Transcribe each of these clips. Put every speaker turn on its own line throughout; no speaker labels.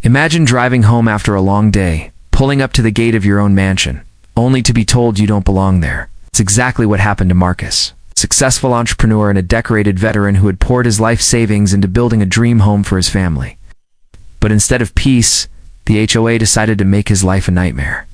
Imagine driving home after a long day, pulling up to the gate of your own mansion, only to be told you don't belong there. It's exactly what happened to Marcus, a successful entrepreneur and a decorated veteran who had poured his life savings into building a dream home for his family. But instead of peace, the HOA decided to make his life a nightmare.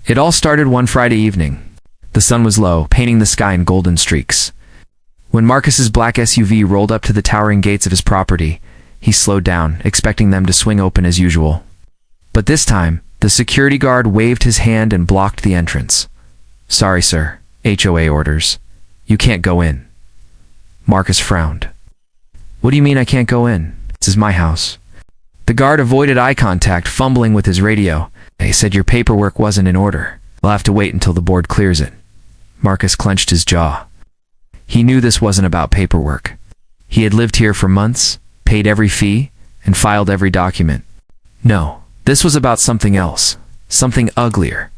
It all started one Friday evening. The sun was low, painting the sky in golden streaks. When Marcus's black SUV rolled up to the towering gates of his property, he slowed down, expecting them to swing open as usual. But this time, the security guard waved his hand and blocked the entrance. "Sorry, sir. HOA orders. You can't go in." Marcus frowned. "What do you mean I can't go in? This is my house." The guard avoided eye contact, fumbling with his radio. "They said your paperwork wasn't in order. I'll have to wait until the board clears it." Marcus clenched his jaw. He knew this wasn't about paperwork. He had lived here for months, paid every fee, and filed every document. No, this was about something else, something uglier.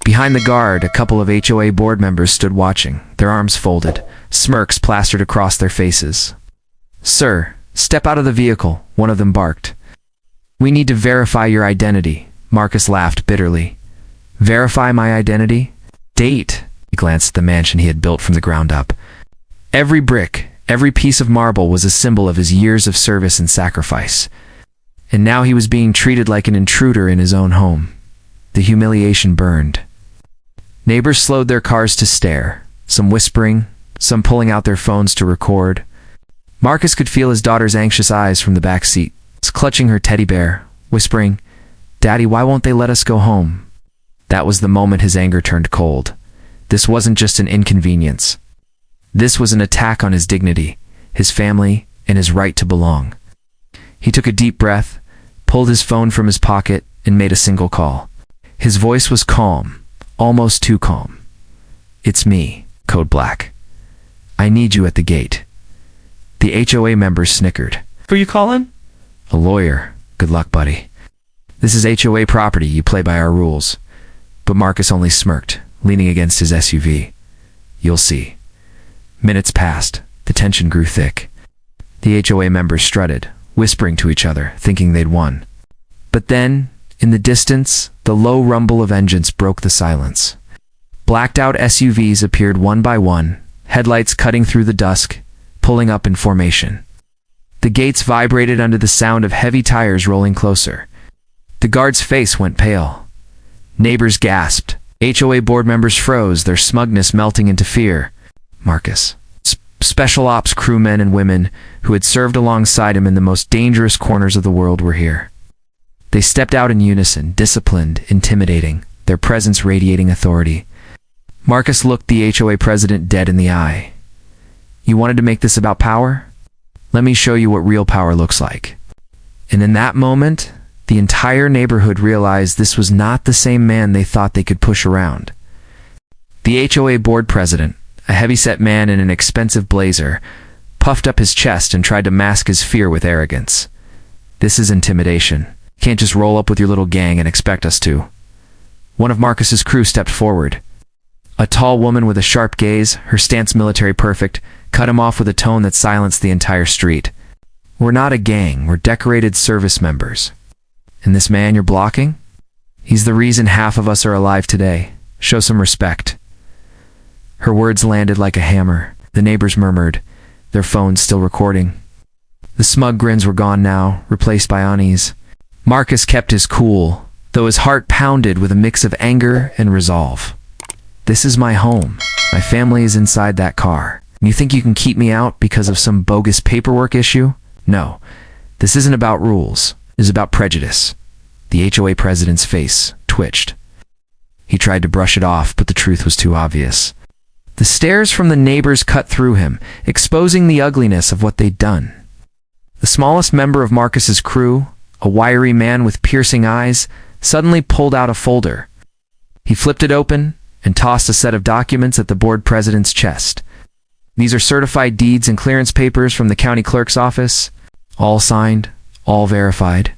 Behind the guard, a couple of HOA board members stood watching, their arms folded, smirks plastered across their faces. "Sir, step out of the vehicle," one of them barked. "We need to verify your identity," Marcus laughed bitterly. "Verify my identity? Date." He glanced at the mansion he had built from the ground up. Every brick, every piece of marble was a symbol of his years of service and sacrifice. And now he was being treated like an intruder in his own home. The humiliation burned. Neighbors slowed their cars to stare, some whispering, some pulling out their phones to record. Marcus could feel his daughter's anxious eyes from the back seat, clutching her teddy bear, whispering, "Daddy, why won't they let us go home?" That was the moment his anger turned cold. This wasn't just an inconvenience. This was an attack on his dignity, his family, and his right to belong. He took a deep breath, pulled his phone from his pocket, and made a single call. His voice was calm, almost too calm. "It's me, Code Black. I need you at the gate." The HOA members snickered.
"Who you calling?"
"A lawyer. Good luck, buddy. This is HOA property. You play by our rules." But Marcus only smirked, leaning against his SUV. "You'll see." Minutes passed. The tension grew thick. The HOA members strutted, whispering to each other, thinking they'd won. But then, in the distance, the low rumble of engines broke the silence. Blacked-out SUVs appeared one by one, headlights cutting through the dusk, pulling up in formation. The gates vibrated under the sound of heavy tires rolling closer. The guard's face went pale. Neighbors gasped. HOA board members froze, their smugness melting into fear. Marcus, special ops crewmen and women who had served alongside him in the most dangerous corners of the world were here. They stepped out in unison, disciplined, intimidating, their presence radiating authority. Marcus looked the HOA president dead in the eye. "You wanted to make this about power? Let me show you what real power looks like." And in that moment, the entire neighborhood realized this was not the same man they thought they could push around. The HOA board president, a heavy-set man in an expensive blazer, puffed up his chest and tried to mask his fear with arrogance. "This is intimidation. You can't just roll up with your little gang and expect us to." One of Marcus's crew stepped forward. A tall woman with a sharp gaze, her stance military perfect, cut him off with a tone that silenced the entire street. "We're not a gang, we're decorated service members. And this man you're blocking? He's the reason half of us are alive today. Show some respect." Her words landed like a hammer. The neighbors murmured, their phones still recording. The smug grins were gone now, replaced by unease. Marcus kept his cool, though his heart pounded with a mix of anger and resolve. "This is my home. My family is inside that car. You think you can keep me out because of some bogus paperwork issue? No. This isn't about rules. It is about prejudice." The HOA president's face twitched. He tried to brush it off, but the truth was too obvious. The stares from the neighbors cut through him, exposing the ugliness of what they'd done. The smallest member of Marcus's crew, a wiry man with piercing eyes, suddenly pulled out a folder. He flipped it open and tossed a set of documents at the board president's chest. "These are certified deeds and clearance papers from the county clerk's office, all signed, all verified.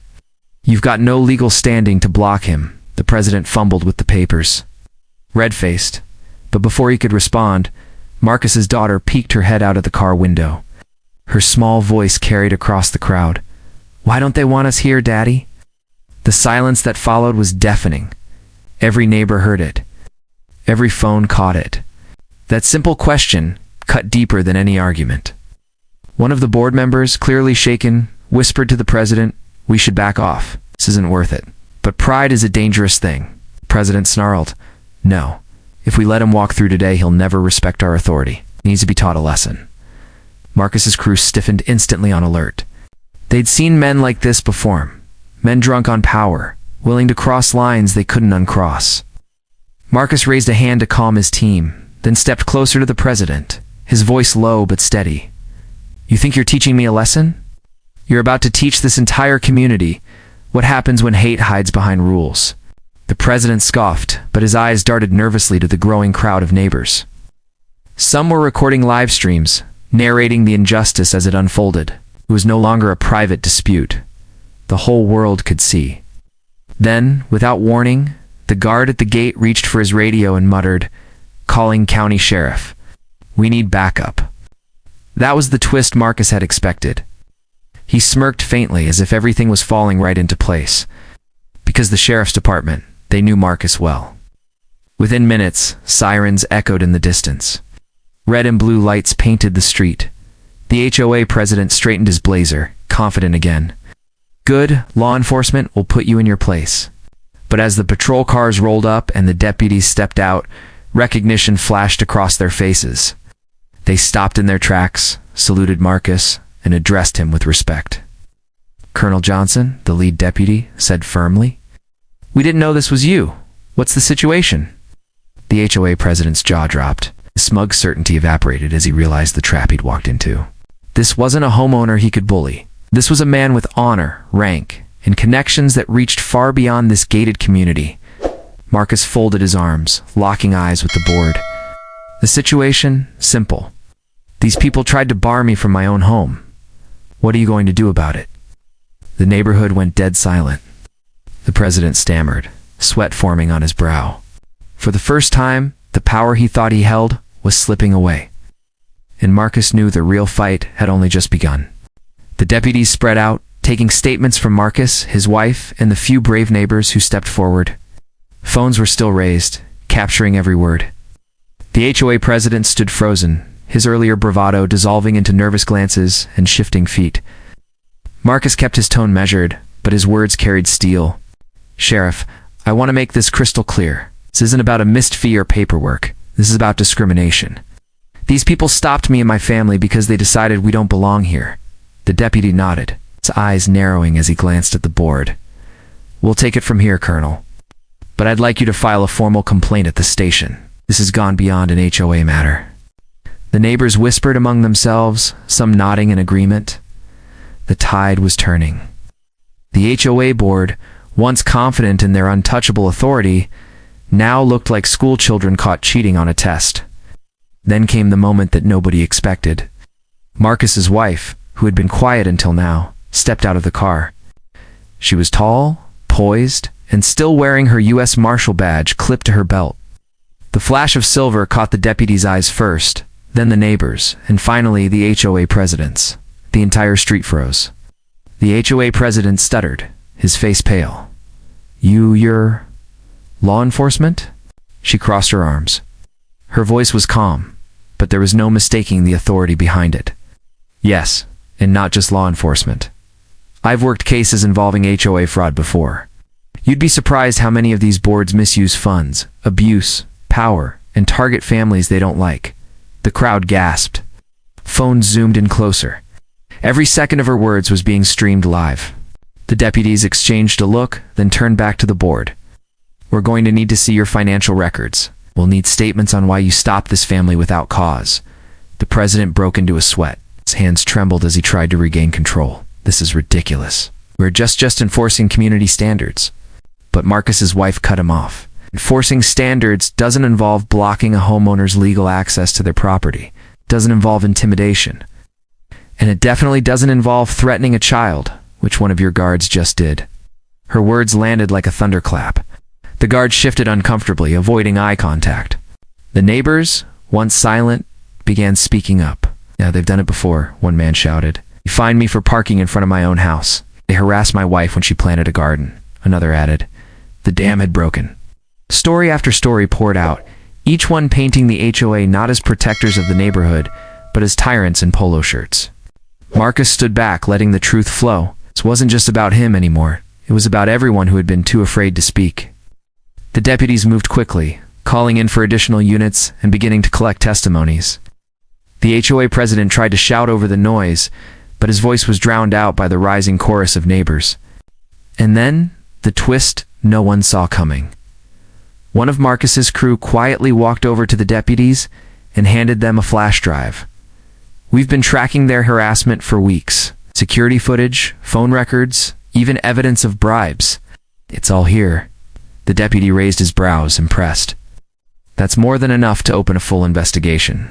You've got no legal standing to block him." The president fumbled with the papers. Red-faced, but before he could respond, Marcus's daughter peeked her head out of the car window. Her small voice carried across the crowd. "Why don't they want us here, Daddy?" The silence that followed was deafening. Every neighbor heard it. Every phone caught it. That simple question cut deeper than any argument. One of the board members, clearly shaken, whispered to the president, "We should back off. This isn't worth it." But pride is a dangerous thing. The president snarled, "No. If we let him walk through today, he'll never respect our authority. He needs to be taught a lesson." Marcus's crew stiffened instantly on alert. They'd seen men like this before. Men drunk on power, willing to cross lines they couldn't uncross. Marcus raised a hand to calm his team, then stepped closer to the president, his voice low but steady. "You think you're teaching me a lesson? You're about to teach this entire community what happens when hate hides behind rules." The president scoffed, but his eyes darted nervously to the growing crowd of neighbors. Some were recording live streams, narrating the injustice as it unfolded. It was no longer a private dispute. The whole world could see. Then, without warning, the guard at the gate reached for his radio and muttered, "Calling county sheriff. We need backup." That was the twist Marcus had expected. He smirked faintly as if everything was falling right into place. Because the sheriff's department, they knew Marcus well. Within minutes, sirens echoed in the distance. Red and blue lights painted the street. The HOA president straightened his blazer, confident again. "Good, law enforcement will put you in your place." But as the patrol cars rolled up and the deputies stepped out, recognition flashed across their faces. They stopped in their tracks, saluted Marcus, and addressed him with respect. "Colonel Johnson," the lead deputy said firmly, "we didn't know this was you. What's the situation?" The HOA president's jaw dropped. His smug certainty evaporated as he realized the trap he'd walked into. This wasn't a homeowner he could bully. This was a man with honor, rank, and connections that reached far beyond this gated community. Marcus folded his arms, locking eyes with the board. "The situation? Simple. These people tried to bar me from my own home. What are you going to do about it?" The neighborhood went dead silent. The president stammered, sweat forming on his brow. For the first time, the power he thought he held was slipping away. And Marcus knew the real fight had only just begun. The deputies spread out, taking statements from Marcus, his wife, and the few brave neighbors who stepped forward. Phones were still raised, capturing every word. The HOA president stood frozen, his earlier bravado dissolving into nervous glances and shifting feet. Marcus kept his tone measured, but his words carried steel. "Sheriff, I want to make this crystal clear. This isn't about a missed fee or paperwork. This is about discrimination. These people stopped me and my family because they decided we don't belong here." The deputy nodded, his eyes narrowing as he glanced at the board. "We'll take it from here, Colonel. But I'd like you to file a formal complaint at the station. This has gone beyond an HOA matter." The neighbors whispered among themselves, some nodding in agreement. The tide was turning. The HOA board, once confident in their untouchable authority, now looked like school children caught cheating on a test. Then came the moment that nobody expected. Marcus's wife, who had been quiet until now, stepped out of the car. She was tall, poised, and still wearing her U.S. Marshal badge clipped to her belt. The flash of silver caught the deputy's eyes first, then the neighbors, and finally the HOA president's. The entire street froze. The HOA president stuttered, his face pale. You're law enforcement?" She crossed her arms. Her voice was calm, but there was no mistaking the authority behind it. "Yes, and not just law enforcement. I've worked cases involving HOA fraud before. You'd be surprised how many of these boards misuse funds, abuse, power, and target families they don't like." The crowd gasped. Phones zoomed in closer. Every second of her words was being streamed live. The deputies exchanged a look, then turned back to the board. "We're going to need to see your financial records. We'll need statements on why you stopped this family without cause." The president broke into a sweat. His hands trembled as he tried to regain control. "This is ridiculous. We're just enforcing community standards." But Marcus's wife cut him off. Enforcing standards doesn't involve blocking a homeowner's legal access to their property. It doesn't involve intimidation. And it definitely doesn't involve threatening a child, which one of your guards just did. Her words landed like a thunderclap. The guard shifted uncomfortably, avoiding eye contact. The neighbors, once silent, began speaking up. "Yeah, they've done it before," one man shouted. "They fined me for parking in front of my own house. They harassed my wife when she planted a garden. another added. The dam had broken. Story after story poured out, each one painting the HOA not as protectors of the neighborhood, but as tyrants in polo shirts. Marcus stood back, letting the truth flow. It wasn't just about him anymore. It was about everyone who had been too afraid to speak. The deputies moved quickly, calling in for additional units and beginning to collect testimonies. The HOA president tried to shout over the noise, but his voice was drowned out by the rising chorus of neighbors. And then, the twist no one saw coming. One of Marcus's crew quietly walked over to the deputies and handed them a flash drive. We've been tracking their harassment for weeks. Security footage, phone records, even evidence of bribes. It's all here. The deputy raised his brows, impressed. That's more than enough to open a full investigation.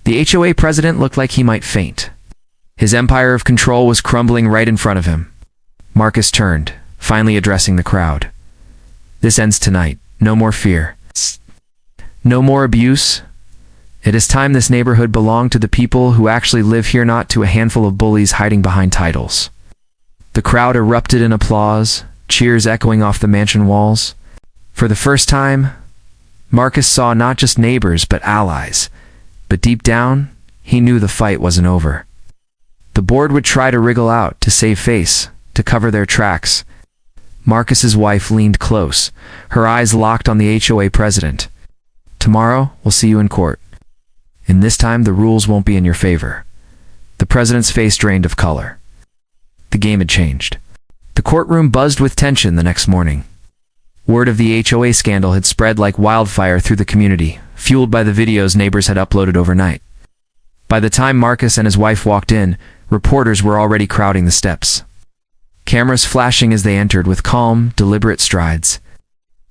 The HOA president looked like he might faint. His empire of control was crumbling right in front of him. Marcus turned, finally addressing the crowd. This ends tonight. No more fear. No more abuse. It is time this neighborhood belonged to the people who actually live here, not to a handful of bullies hiding behind titles. The crowd erupted in applause, cheers echoing off the mansion walls. For the first time, Marcus saw not just neighbors but allies. But deep down, he knew the fight wasn't over. The board would try to wriggle out, to save face, to cover their tracks. Marcus's wife leaned close, her eyes locked on the HOA president. Tomorrow, we'll see you in court. And this time, the rules won't be in your favor. The president's face drained of color. The game had changed. The courtroom buzzed with tension the next morning. Word of the HOA scandal had spread like wildfire through the community, fueled by the videos neighbors had uploaded overnight. By the time Marcus and his wife walked in, reporters were already crowding the steps. Cameras flashing as they entered with calm, deliberate strides.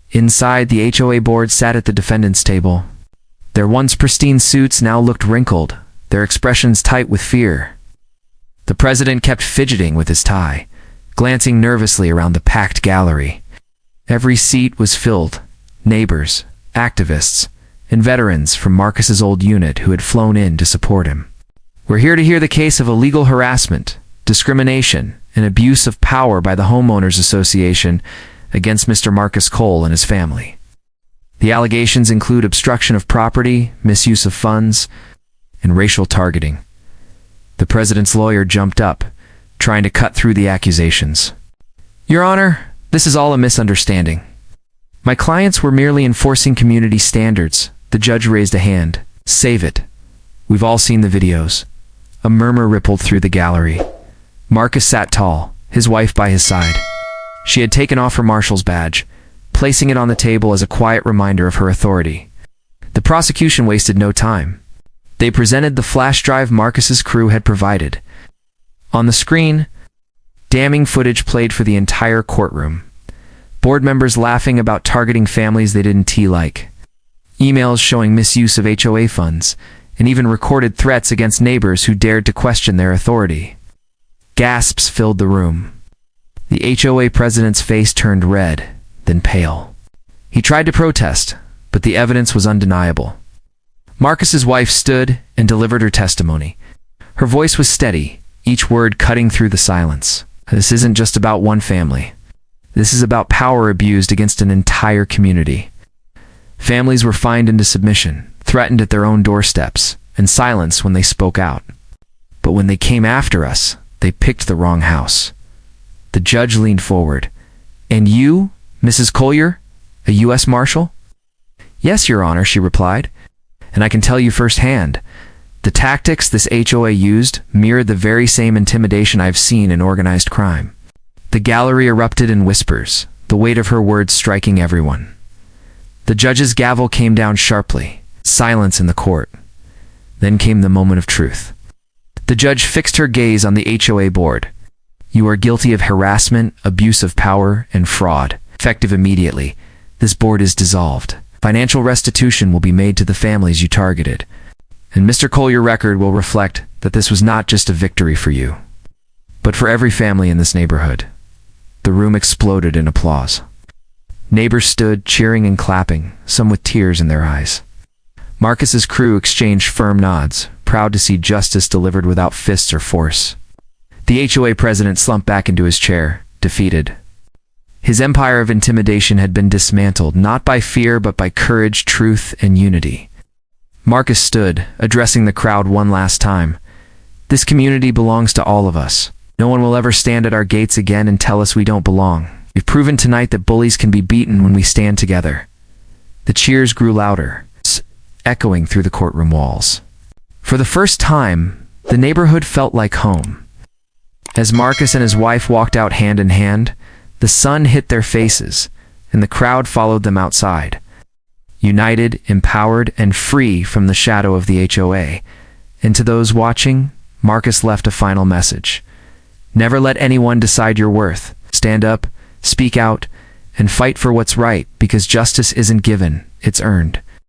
Inside, the HOA board sat at the defendant's table. Their once pristine suits now looked wrinkled, their expressions tight with fear. The president kept fidgeting with his tie, glancing nervously around the packed gallery. Every seat was filled. Neighbors, activists, and veterans from Marcus's old unit who had flown in to support him. We're here to hear the case of illegal harassment, discrimination, and abuse of power by the Homeowners Association against Mr. Marcus Cole and his family. The allegations include obstruction of property, misuse of funds, and racial targeting. The president's lawyer jumped up, trying to cut through the accusations. Your Honor, this is all a misunderstanding. My clients were merely enforcing community standards. The judge raised a hand. Save it. We've all seen the videos. A murmur rippled through the gallery. Marcus sat tall, his wife by his side. She had taken off her marshal's badge, placing it on the table as a quiet reminder of her authority. The prosecution wasted no time. They presented the flash drive Marcus's crew had provided. On the screen, damning footage played for the entire courtroom. Board members laughing about targeting families they didn't like. Emails showing misuse of HOA funds, and even recorded threats against neighbors who dared to question their authority. Gasps filled the room. The HOA president's face turned red, then pale. He tried to protest, but the evidence was undeniable. Marcus's wife stood and delivered her testimony. Her voice was steady, each word cutting through the silence. This isn't just about one family. This is about power abused against an entire community. Families were fined into submission, threatened at their own doorsteps, and silenced when they spoke out. But when they came after us, they picked the wrong house. The judge leaned forward. And you, Mrs. Collier, a U.S. Marshal? Yes, Your Honor, she replied. And I can tell you firsthand, the tactics this HOA used mirrored the very same intimidation I've seen in organized crime. The gallery erupted in whispers, the weight of her words striking everyone. The judge's gavel came down sharply, silence in the court. Then came the moment of truth. The judge fixed her gaze on the HOA board. You are guilty of harassment, abuse of power, and fraud. Effective immediately. This board is dissolved. Financial restitution will be made to the families you targeted. And Mr. Cole, your record will reflect that this was not just a victory for you, but for every family in this neighborhood. The room exploded in applause. Neighbors stood, cheering and clapping, some with tears in their eyes. Marcus's crew exchanged firm nods, proud to see justice delivered without fists or force. The HOA president slumped back into his chair, defeated. His empire of intimidation had been dismantled, not by fear but by courage, truth, and unity. Marcus stood, addressing the crowd one last time. This community belongs to all of us. No one will ever stand at our gates again and tell us we don't belong. We've proven tonight that bullies can be beaten when we stand together. The cheers grew louder, echoing through the courtroom walls. For the first time, the neighborhood felt like home. As Marcus and his wife walked out hand in hand, the sun hit their faces, and the crowd followed them outside. United, empowered, and free from the shadow of the HOA. And to those watching, Marcus left a final message. Never let anyone decide your worth. Stand up, speak out, and fight for what's right, because justice isn't given, it's earned.